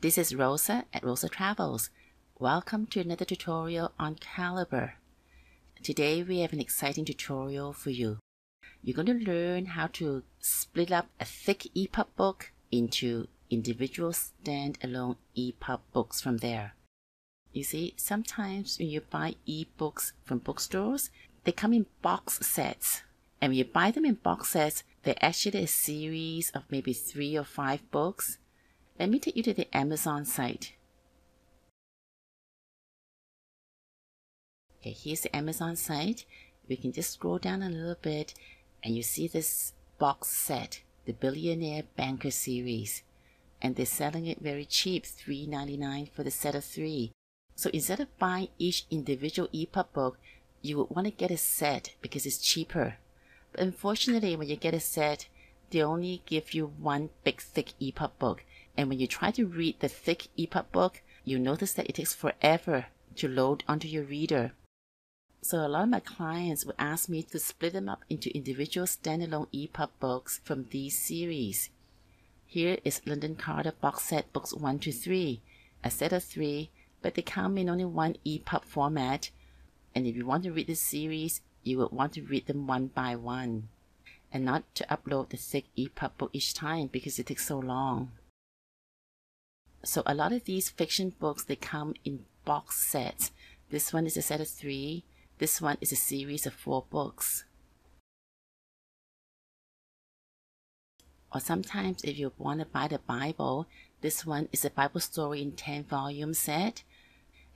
This is Rosa at Rosa Travels. Welcome to another tutorial on Calibre. Today we have an exciting tutorial for you. You're going to learn how to split up a thick ePUB book into individual standalone ePUB books from there. You see, sometimes when you buy ebooks from bookstores, they come in box sets. And when you buy them in box sets, they're actually a series of maybe 3 or 5 books. Let me take you to the Amazon site. Okay, here's the Amazon site. We can just scroll down a little bit and you see this box set, the Billionaire Banker series. And they're selling it very cheap, $3.99 for the set of 3. So instead of buying each individual ePUB book, you would want to get a set because it's cheaper. But unfortunately, when you get a set, they only give you one big thick ePUB book. And when you try to read the thick ePUB book, you notice that it takes forever to load onto your reader. So a lot of my clients would ask me to split them up into individual standalone ePUB books from these series. Here is London Carter box set books 1 to 3, a set of 3, but they come in only one ePUB format. And if you want to read this series, you would want to read them one by one, and not to upload the thick ePUB book each time because it takes so long. So a lot of these fiction books, they come in box sets. This one is a set of 3. This one is a series of 4 books. Or sometimes if you want to buy the Bible, this one is a Bible story in 10 volume set.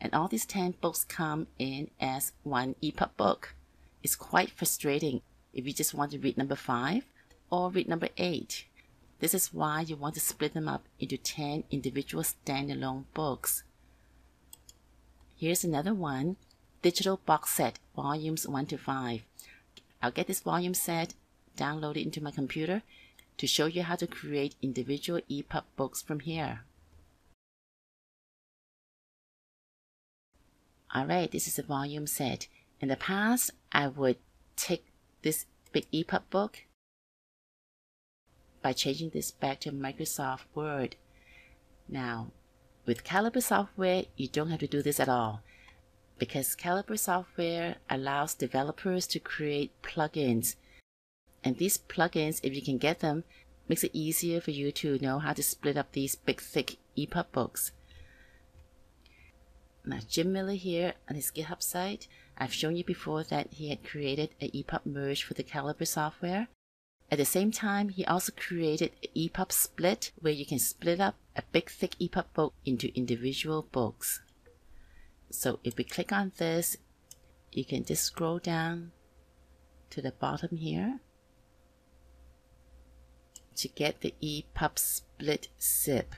And all these 10 books come in as one ePUB book. It's quite frustrating if you just want to read number 5 or read number 8. This is why you want to split them up into 10 individual standalone books. Here's another one, digital box set, volumes 1 to 5. I'll get this volume set, download it into my computer to show you how to create individual ePUB books from here. Alright, this is a volume set. In the past, I would take this big ePUB book by changing this back to Microsoft Word. Now, with Calibre software, you don't have to do this at all, because Calibre software allows developers to create plugins. And these plugins, if you can get them, makes it easier for you to know how to split up these big, thick ePUB books. Now, Jim Miller here on his GitHub site, I've shown you before that he had created an ePUB merge for the Calibre software. At the same time, he also created an ePUB split where you can split up a big thick ePUB book into individual books. So if we click on this, you can just scroll down to the bottom here to get the ePUB split zip.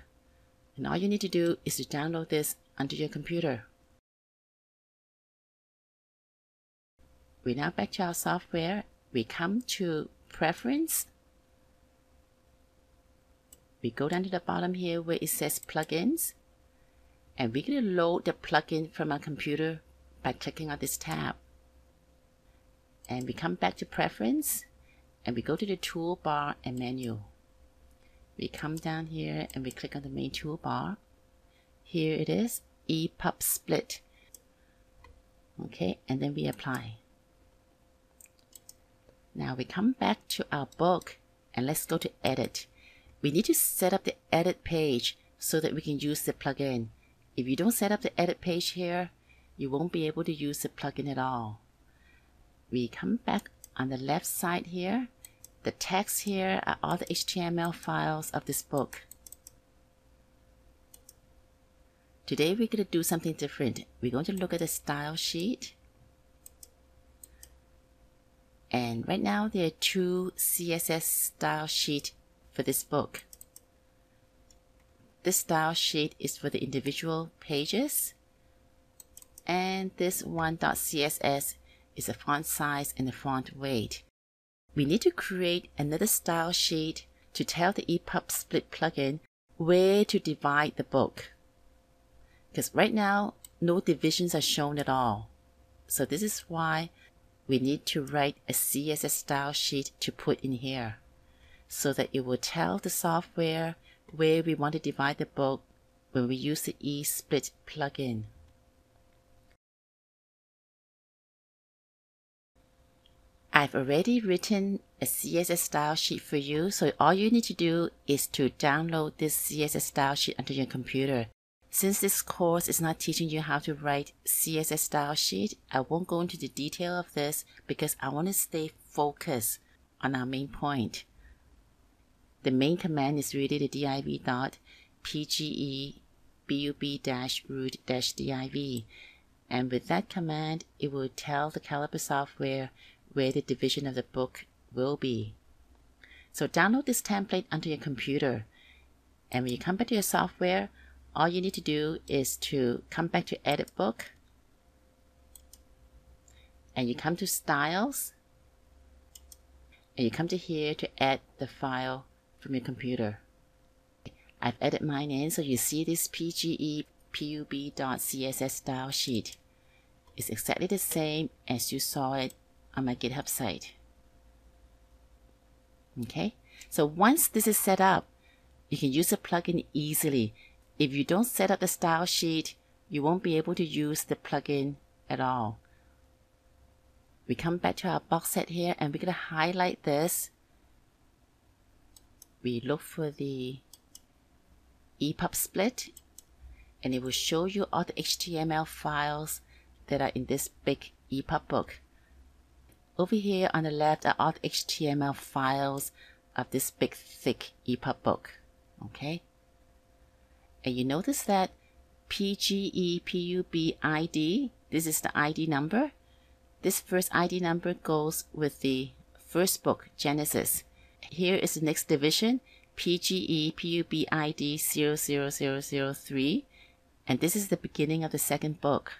And all you need to do is to download this onto your computer. We're now back to our software. We come to Preference. We go down to the bottom here where it says Plugins. And we're going to load the plugin from our computer by clicking on this tab. And we come back to Preference. And we go to the toolbar and menu. We come down here and we click on the main toolbar. Here it is, ePUB split. Okay, and then we apply. Now we come back to our book and let's go to edit. We need to set up the edit page so that we can use the plugin. If you don't set up the edit page here, you won't be able to use the plugin at all. We come back on the left side here. The text here are all the HTML files of this book. Today we're going to do something different. We're going to look at the style sheet. And right now there are 2 CSS style sheets for this book. This style sheet is for the individual pages. And this one.css is the font size and the font weight. We need to create another style sheet to tell the ePUB split plugin where to divide the book. Because right now, no divisions are shown at all. So this is why we need to write a CSS style sheet to put in here, so that it will tell the software where we want to divide the book when we use the eSplit plugin. I've already written a CSS style sheet for you, so all you need to do is to download this CSS style sheet onto your computer. Since this course is not teaching you how to write CSS style sheet, I won't go into the detail of this because I want to stay focused on our main point. The main command is really the div.pgebub-root-div, and with that command it will tell the Caliper software where the division of the book will be. So download this template onto your computer, and when you come back to your software, all you need to do is to come back to Edit Book, and you come to Styles, and you come to here to add the file from your computer. I've added mine in, so you see this ePUB.css style sheet. It's exactly the same as you saw it on my GitHub site. Okay, so once this is set up, you can use the plugin easily. If you don't set up the style sheet, you won't be able to use the plugin at all. We come back to our box set here, and we're going to highlight this. We look for the ePUB split, and it will show you all the HTML files that are in this big ePUB book. Over here on the left are all the HTML files of this big thick ePUB book. Okay, and you notice that PGEPUB ID, this is the ID number. This first ID number goes with the first book, Genesis. Here is the next division, PGEPUB ID 00003, and this is the beginning of the second book.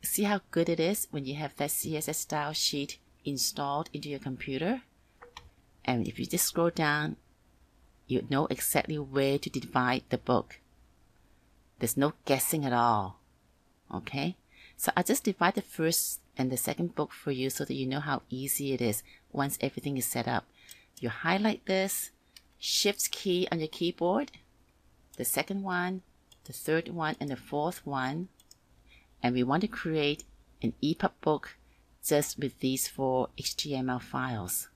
See how good it is when you have that CSS style sheet installed into your computer? And if you just scroll down, you know exactly where to divide the book. There's no guessing at all. Okay, so I just divide the first and the second book for you so that you know how easy it is once everything is set up. You highlight this, Shift key on your keyboard, the second one, the third one, and the fourth one, and we want to create an ePUB book just with these 4 HTML files.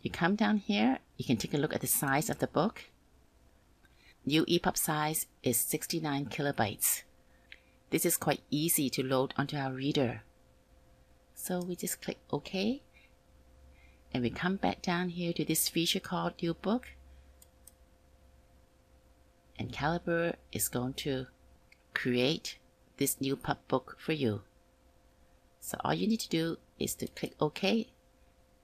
You come down here, you can take a look at the size of the book. New ePUB size is 69 kilobytes. This is quite easy to load onto our reader. So we just click OK, and we come back down here to this feature called New Book, and Caliper is going to create this new pub book for you. So all you need to do is to click OK,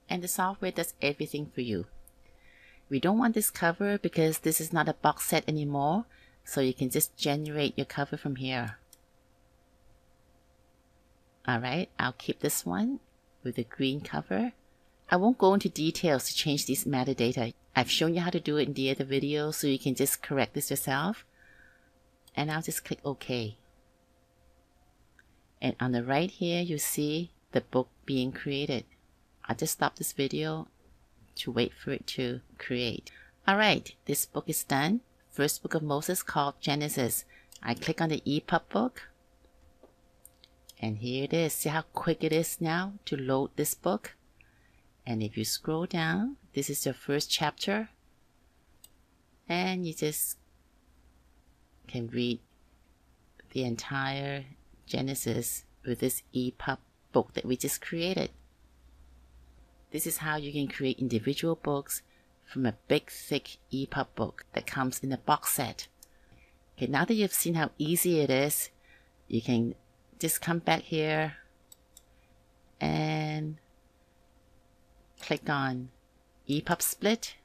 and the software does everything for you. We don't want this cover because this is not a box set anymore, so you can just generate your cover from here. Alright, I'll keep this one with the green cover. I won't go into details to change these metadata. I've shown you how to do it in the other video, so you can just correct this yourself. And I'll just click OK. And on the right here, you see the book being created. I'll just stop this video to wait for it to create. Alright, this book is done. First book of Moses called Genesis. I click on the ePUB book. And here it is. See how quick it is now to load this book? And if you scroll down, this is your first chapter. And you just can read the entire Genesis with this ePUB book that we just created. This is how you can create individual books from a big thick ePUB book that comes in a box set. Okay, now that you've seen how easy it is, you can just come back here and click on ePUB split.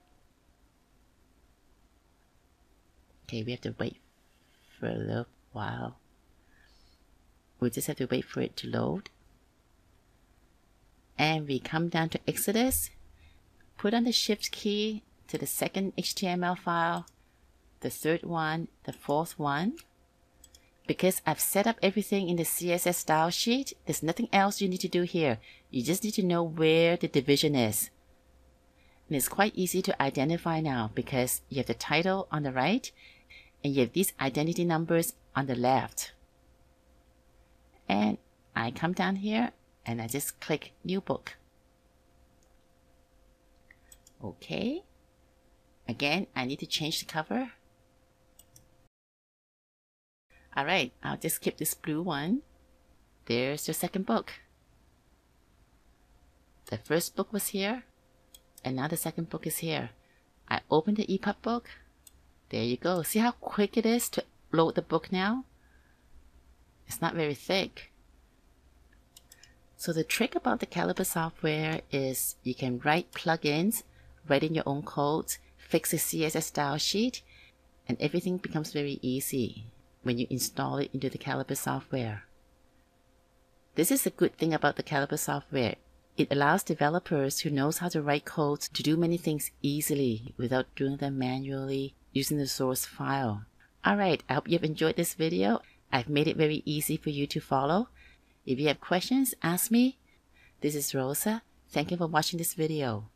Okay, we have to wait for a little while. We just have to wait for it to load. And we come down to Exodus, put on the Shift key to the second HTML file, the third one, the fourth one. Because I've set up everything in the CSS style sheet, there's nothing else you need to do here. You just need to know where the division is. And it's quite easy to identify now because you have the title on the right and you have these identity numbers on the left. And I come down here and I just click New Book. Okay. Again, I need to change the cover. Alright, I'll just keep this blue one. There's your second book. The first book was here, and now the second book is here. I open the ePUB book. There you go. See how quick it is to load the book now? It's not very thick. So the trick about the Caliper software is you can write plugins, write in your own code, fix a CSS style sheet, and everything becomes very easy when you install it into the Caliper software. This is a good thing about the Caliper software. It allows developers who knows how to write codes to do many things easily without doing them manually using the source file. Alright, I hope you've enjoyed this video. I've made it very easy for you to follow. If you have questions, ask me. This is Rosa. Thank you for watching this video.